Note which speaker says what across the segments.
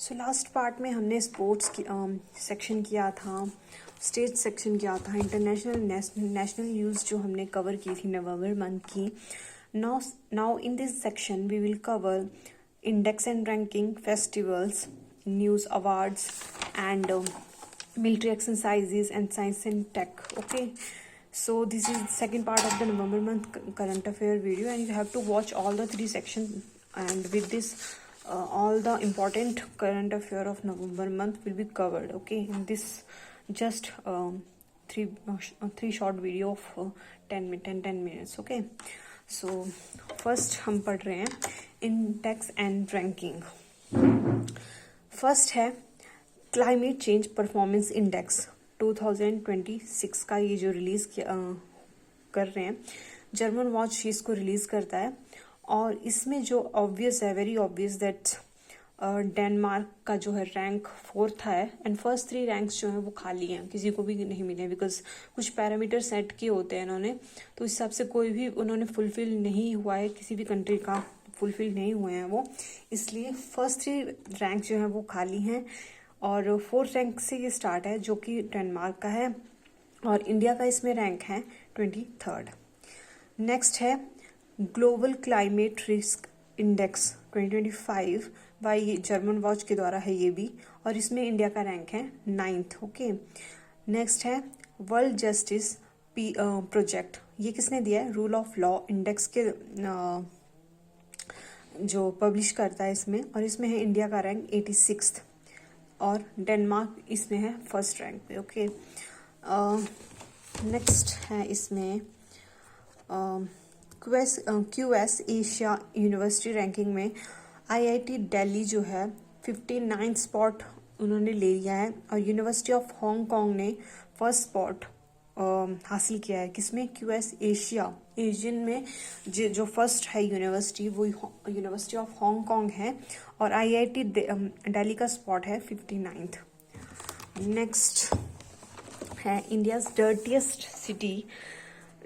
Speaker 1: So last part में हमने sports की सेक्शन किया था, स्टेट सेक्शन किया था, इंटरनेशनल नेशनल न्यूज़ जो हमने कवर की थी नवंबर मंथ की. Now in this section we will cover index and ranking, festivals, news awards and military exercises and science and tech. Okay, so this is the second part of the November month current affair video, and you have to watch all the three sections, and with this all the important current affair of November month will be covered. Okay, in this just three short video of 10 minutes. Okay, so first हम पढ़ रहे हैं index and ranking. First है climate change performance index 2026 का. ये जो release कर रहे हैं, जर्मन वॉच इसको रिलीज करता है. और इसमें जो ऑब्वियस है, वेरी ऑब्वियस दैट डेनमार्क का जो है रैंक 4th है, एंड फर्स्ट 3 रैंक्स जो है वो खाली हैं, किसी को भी नहीं मिले, बिकॉज कुछ पैरामीटर सेट किए होते हैं इन्होंने, तो इस हिसाब से कोई भी उन्होंने फुलफिल नहीं हुआ है, किसी भी कंट्री का फुलफिल नहीं हुए हैं वो, इसलिए फर्स्ट 3 रैंक जो है वो खाली हैं. और 4th रैंक से ये स्टार्ट है जो कि डेनमार्क का है, और इंडिया का इसमें रैंक है 23rd. नेक्स्ट है global climate risk index 2025 by German watch के द्वारा है ये भी, और इसमें इंडिया का रैंक है 9th. ओके, नेक्स्ट है वर्ल्ड जस्टिस प्रोजेक्ट. ये किसने दिया है? रूल ऑफ लॉ इंडेक्स के जो पब्लिश करता है इसमें, और इसमें है इंडिया का रैंक 86th, और डेनमार्क इसमें है फर्स्ट रैंक पे. ओके, नेक्स्ट है इसमें क्यूएस एशिया यूनिवर्सिटी रैंकिंग में आईआईटी दिल्ली जो है 59th स्पॉट उन्होंने ले लिया है, और यूनिवर्सिटी ऑफ हांगकांग ने फर्स्ट स्पॉट हासिल किया है. किसमें? क्यूएस एशियन में जो फर्स्ट है यूनिवर्सिटी वो यूनिवर्सिटी ऑफ हांगकांग है, और आईआईटी दिल्ली का स्पॉट है 59th. नेक्स्ट है इंडियाज डर्टीएस्ट सिटी.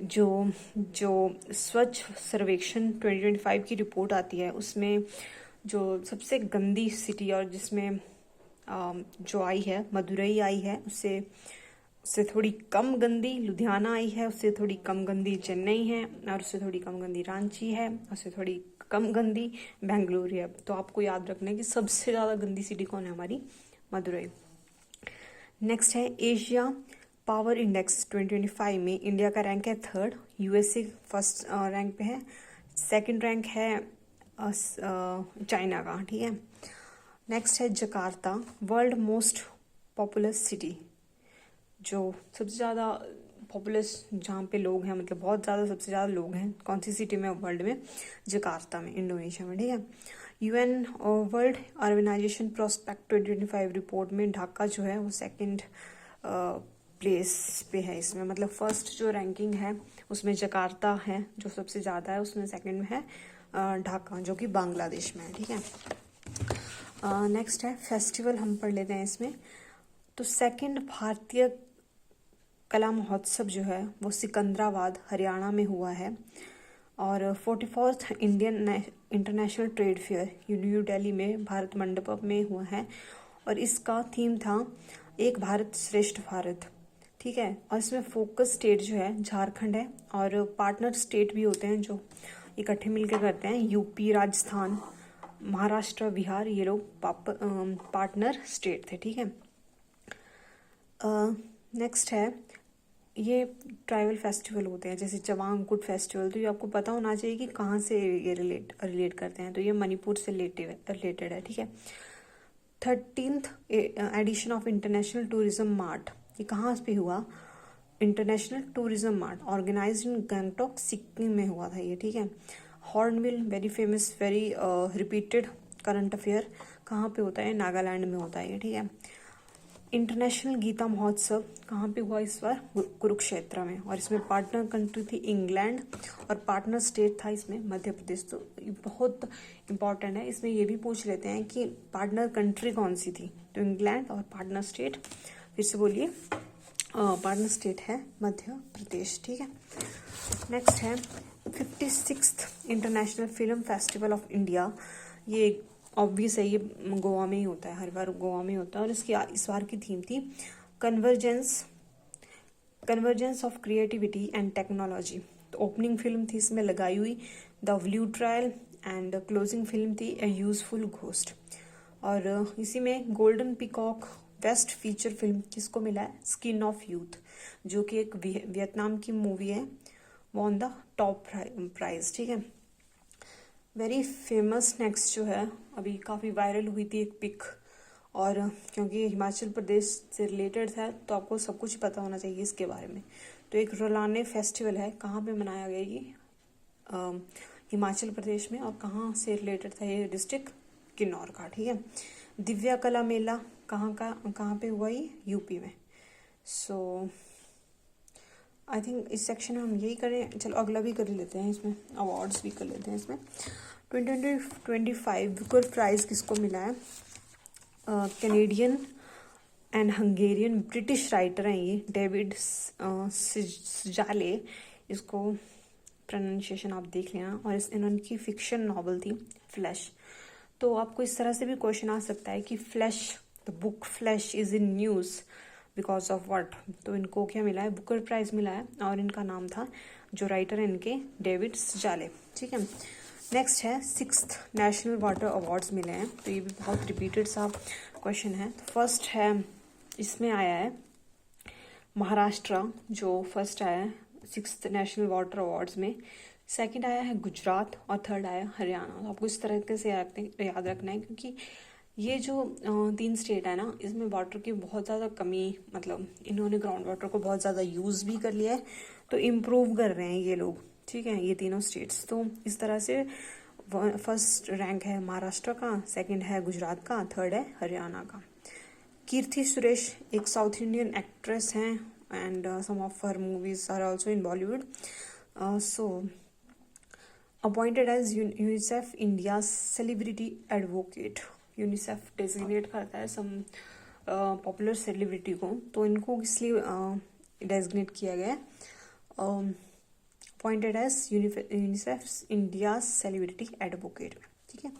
Speaker 1: जो स्वच्छ सर्वेक्षण 2025 की रिपोर्ट आती है, उसमें जो सबसे गंदी सिटी और जिसमें जो आई है मदुरई आई है, उससे थोड़ी कम गंदी लुधियाना आई है, उससे थोड़ी कम गंदी चेन्नई है, और उससे थोड़ी कम गंदी रांची है, उससे थोड़ी कम गंदी बेंगलुरु है. तो आपको याद रखना है कि सबसे ज़्यादा गंदी सिटी कौन है? हमारी मदुरई. नेक्स्ट है एशिया पावर इंडेक्स 2025 में इंडिया का रैंक है 3rd, यूएसए फर्स्ट रैंक पे है, 2nd रैंक है चाइना का. ठीक है, नेक्स्ट है Jakarta, world most populous city. जो सबसे ज़्यादा पॉपुलस जहाँ पे लोग हैं, मतलब बहुत ज़्यादा सबसे ज़्यादा लोग हैं, कौन सी सिटी में? वर्ल्ड में जकार्ता में, इंडोनेशिया में. ठीक है, UN world organisation prospect 2025 report में ढाका जो है वो 2nd प्लेस पे है इसमें, मतलब फर्स्ट जो रैंकिंग है उसमें जकार्ता है जो सबसे ज़्यादा है, उसमें 2nd में है ढाका जो कि बांग्लादेश में है. ठीक है, नेक्स्ट है फेस्टिवल, हम पढ़ लेते हैं इसमें. तो 2nd भारतीय कला महोत्सव जो है वो सिकंदराबाद हरियाणा में हुआ है, और 44th Indian international trade fair new Delhi में भारत मंडपम में हुआ है, और इसका थीम था एक भारत श्रेष्ठ भारत. ठीक है, और इसमें फोकस स्टेट जो है झारखंड है, और पार्टनर स्टेट भी होते हैं जो इकट्ठे मिलकर करते हैं, यूपी, राजस्थान, महाराष्ट्र, बिहार, ये लोग पार्टनर स्टेट थे. ठीक है, नेक्स्ट है ये ट्राइबल फेस्टिवल होते हैं, जैसे जवांग कुट फेस्टिवल. तो ये आपको पता होना चाहिए कि कहाँ से ये रिलेट करते हैं. तो ये मणिपुर से रिलेटेड है. ठीक है, 13th edition of international tourism mart, ये कहाँ पे हुआ? International tourism mart organised in Gangtok Sikkim में हुआ था ये. ठीक है, Hornbill very famous, very repeated current affair, कहाँ पे होता है? नागालैंड में होता है ये. ठीक है, इंटरनेशनल गीता महोत्सव कहाँ पे हुआ इस बार? कुरुक्षेत्र में, और इसमें पार्टनर कंट्री थी इंग्लैंड, और पार्टनर स्टेट था इसमें मध्य प्रदेश. तो ये बहुत इंपॉर्टेंट है, इसमें ये भी पूछ लेते हैं कि पार्टनर कंट्री कौन सी थी. तो इंग्लैंड, और पार्टनर स्टेट फिर से बोलिए, पार्टनर स्टेट है मध्य प्रदेश. ठीक है, नेक्स्ट है 56th international film festival of India. ये ऑब्वियस है, ये गोवा में ही होता है, हर बार गोवा में होता है। और इसकी इस बार की थीम थी convergence of creativity and technology. तो ओपनिंग फिल्म थी इसमें लगाई हुई the blue trial, and closing film थी ए यूजफुल घोस्ट। और इसी में golden peacock best feature film किसको मिला है? स्किन ऑफ यूथ, जो कि एक वियतनाम की मूवी है, वो ऑन द टॉप प्राइज। ठीक है, वेरी फेमस। नेक्स्ट जो है, अभी काफ़ी वायरल हुई थी एक पिक, और क्योंकि हिमाचल प्रदेश से रिलेटेड है तो आपको सब कुछ पता होना चाहिए इसके बारे में। तो एक रोलाने फेस्टिवल है, कहाँ पे मनाया गया ये? हिमाचल प्रदेश में। और कहाँ से रिलेटेड था ये? डिस्ट्रिक्ट किन्नौर का। ठीक है, दिव्या कला मेला कहाँ पे हुआ ये? यूपी में। सो आई थिंक इस सेक्शन में हम यही करें। चलो अगला भी कर लेते हैं, इसमें अवार्ड्स भी कर लेते हैं। इसमें 2025 बुकर प्राइज किसको मिला है? Canadian and Hungarian British writer हैं ये, डेविड सजाले, इसको प्रोनाउंसिएशन आप देख लेना। और इनकी फिक्शन नॉवल थी फ्लैश। तो आपको इस तरह से भी क्वेश्चन आ सकता है कि flash, the book flash is in news because of what? तो इनको क्या मिला है? बुकर प्राइज मिला है, और इनका नाम था, जो राइटर है इनके, डेविड सजाले। ठीक है, नेक्स्ट है 6th नेशनल वाटर अवार्ड्स मिले हैं। तो ये भी बहुत रिपीटेड सा क्वेश्चन है। फर्स्ट है, इसमें आया है महाराष्ट्र, जो फर्स्ट आया है 6th नेशनल वाटर अवार्ड्स में। सेकंड आया है गुजरात, और थर्ड आया हरियाणा। तो आपको इस तरीके से याद रखना है, क्योंकि ये जो 3 स्टेट है ना, इसमें वाटर की बहुत ज़्यादा कमी, मतलब इन्होंने ग्राउंड वाटर को बहुत ज़्यादा यूज़ भी कर लिया है, तो इम्प्रूव कर रहे हैं ये लोग। ठीक है, ये तीनों स्टेट्स। तो इस तरह से फर्स्ट रैंक है महाराष्ट्र का, सेकंड है गुजरात का, थर्ड है हरियाणा का। कीर्ति सुरेश एक साउथ इंडियन एक्ट्रेस हैं, and some of her movies are also in Bollywood. So appointed as UNICEF India celebrity advocate. UNICEF designate करता है सम पॉपुलर सेलिब्रिटी को, तो इनको इसलिए डेजिग्नेट किया गया है, appointed as UNICEF India celebrity advocate. ठीक है,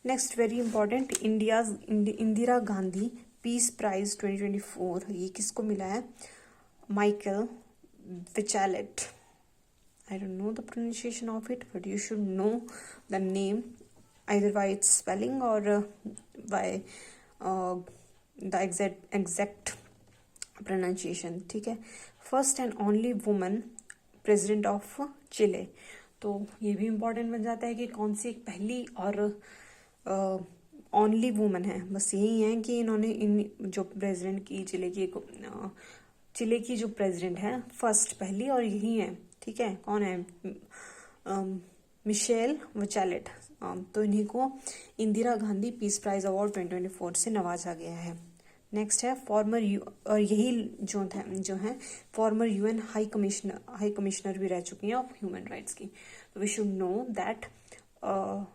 Speaker 1: next very important, Indira Gandhi peace prize 2024, ये किसको मिला है? Michael Bachelet. I don't know the pronunciation of it, but you should know the name either by its spelling or by the exact pronunciation. ठीक है, first and only woman president of Chile. तो ये भी important बन जाता है कि कौन सी एक पहली और ओनली वुमन है। बस यही है कि इन्होंने इन जो प्रेसिडेंट की चिले की जो प्रेसिडेंट है फर्स्ट, पहली, और यही है। ठीक है, कौन है? Michelle Bachelet. तो इन्हीं को Indira Gandhi peace prize award 2024 से नवाजा गया है। नेक्स्ट है फॉर्मर और यही जो है फॉर्मर यूएन हाई कमिश्नर भी रह चुकी हैं ऑफ ह्यूमन राइट्स की। तो we should know that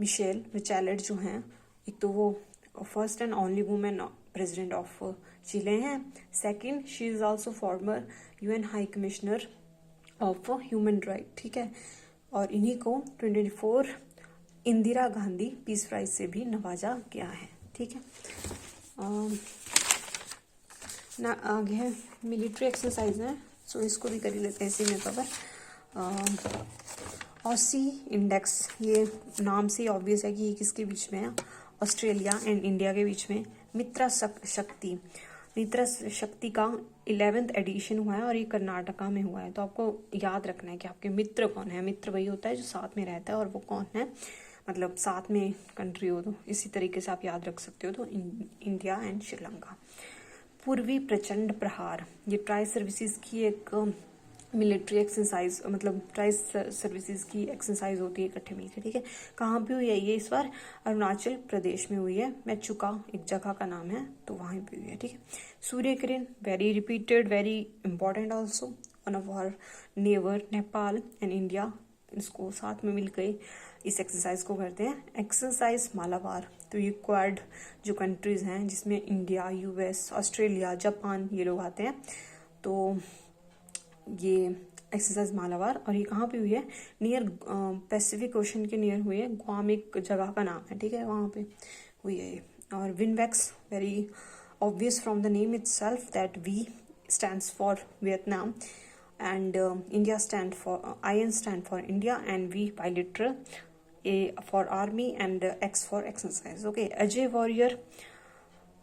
Speaker 1: Michelle Bachelet जो हैं, एक तो वो first and only women president of Chile हैं, second she is also former UN high commissioner of human right. ठीक है, और इन्हीं को 2024 इंदिरा गांधी पीस प्राइज से भी नवाजा गया है। ठीक है, ना आगे है मिलिट्री एक्सरसाइज है, सो इसको भी कर ही लेते हैं इसी में कवर। ऑसी इंडेक्स, ये नाम से ऑब्वियस है कि ये किसके बीच में है? ऑस्ट्रेलिया एंड इंडिया के बीच में। मित्र शक्ति का 11th एडिशन हुआ है, और ये कर्नाटका में हुआ है। तो आपको याद रखना है कि आपके मित्र कौन है। मित्र वही होता है जो साथ में रहता है, और वो कौन है, मतलब साथ में कंट्री हो। तो इसी तरीके से आप याद रख सकते हो। तो इंडिया एंड श्रीलंका। पूर्वी प्रचंड प्रहार, ये ट्राई सर्विसेज की एक मिलिट्री एक्सरसाइज, मतलब ट्राई सर्विसेज की एक्सरसाइज होती है इकट्ठे मिलकर। ठीक है, कहाँ पे हुई है ये? इस बार अरुणाचल प्रदेश में हुई है। मैचुका एक जगह का नाम है, तो वहीं पे हुई है। ठीक है, Surya Kiran very repeated, very important also. One of our neighbour Nepal and India, इसको साथ में मिलकर इस एक्सरसाइज को करते हैं। एक्सरसाइज मालाबार, तो ये क्वाड जो कंट्रीज हैं जिसमें इंडिया, यूएस, ऑस्ट्रेलिया, जापान ये लोग आते हैं, तो ये एक्सरसाइज मालाबार। और ये कहाँ पे हुई है? नियर पैसिफिक ओशन के नियर हुई है। ग्वाम एक जगह का नाम है। ठीक है, वहाँ पे हुई है ये। और VINBAX, very obvious from the name itself that V stands for Vietnam and India stand for IN stand for India and V bilateral, A for army and X for exercise. Okay, Ajay warrior,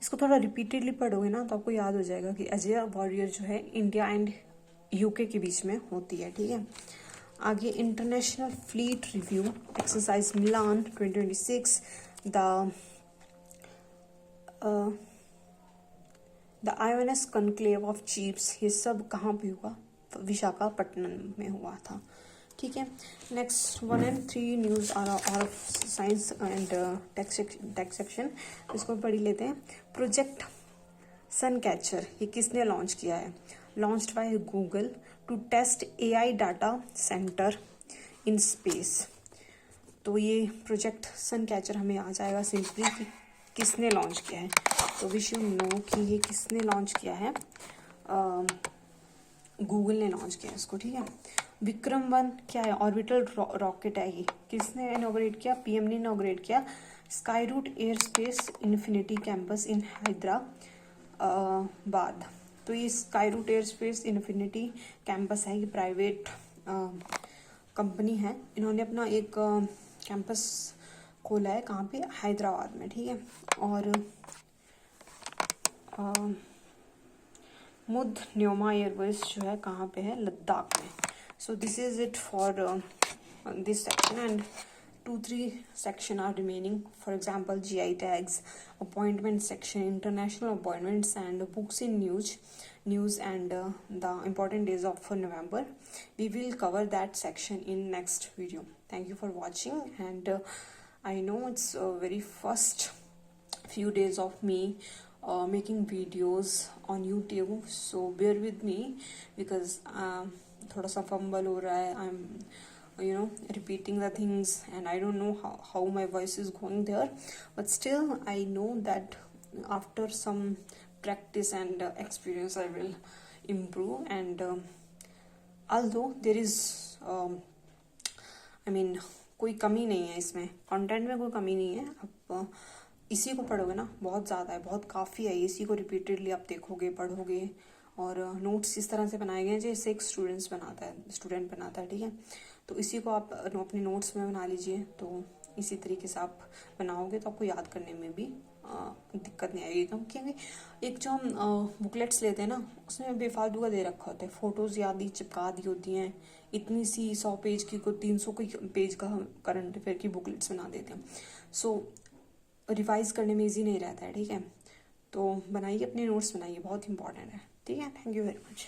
Speaker 1: इसको थोड़ा repeatedly पढ़ोगे ना तो आपको याद हो जाएगा कि अजय वॉरियर जो है इंडिया एंड यूके के बीच में होती है, ठीक है। आगे international fleet review exercise Milan 2026, the IONS conclave of chiefs, ये सब कहाँ पे हुआ? विशाखापट्टनम में हुआ था, ठीक है। Next 1 and 3 news are of science and tech section, इसको पढ़ लेते हैं। प्रोजेक्ट सन कैचर, ये किसने लॉन्च किया है? Launched by Google to test AI data centre in space. तो ये प्रोजेक्ट सन कैचर हमें आ जाएगा सिंपली कि किसने लॉन्च किया है। तो वी शुड नो कि ये किसने लॉन्च किया है, गूगल ने लॉन्च किया इसको, ठीक है। विक्रम 1 क्या है? ऑर्बिटल रॉकेट है, ये किसने इनॉग्रेट किया? PM ने इनॉग्रेट किया। Skyroot Aerospace Infinity Campus in Hyderabad. तो ये Skyroot Aerospace Infinity Campus है, ये प्राइवेट कंपनी है, इन्होंने अपना एक कैंपस खोला है, कहाँ पे? हैदराबाद में, ठीक है। और मुद न्योमा एयरबेस जो है कहाँ पे है? लद्दाख में। So this is it for this section and 2-3 section are remaining, for example GI tags, appointment section, international appointments and books in news and the important days of November. We will cover that section in next video. Thank you for watching, and I know it's very first few days of me making videos on YouTube, so bear with me because थोड़ा सा fumble हो रहा है, I'm repeating the things and I don't know how my voice is going there, but still I know that after some practice and experience I will improve, and although there is कोई कमी नहीं है इसमें, content में कोई कमी नहीं है। आप इसी को पढ़ोगे ना, बहुत ज़्यादा है, बहुत काफ़ी है, इसी को रिपीटेडली आप देखोगे, पढ़ोगे, और नोट्स इस तरह से बनाए गए हैं जैसे एक स्टूडेंट बनाता है, ठीक है। तो इसी को आप अपने नोट्स में बना लीजिए, तो इसी तरीके से आप बनाओगे तो आपको याद करने में भी दिक्कत नहीं आएगी, क्योंकि एक जो हम बुकलेट्स लेते हैं ना, उसमें बेफालतू का दे रखा होता है, फोटोज़ याद ही चिपका दी होती हैं, इतनी सी 100 पेज की को 300 पेज का करंट अफेयर की बुकलेट्स बना देते हैं। सो रिवाइज करने में ईजी नहीं रहता है, ठीक है। तो बनाइए, अपने नोट्स बनाइए, बहुत इंपॉर्टेंट है, ठीक है। Thank you very much.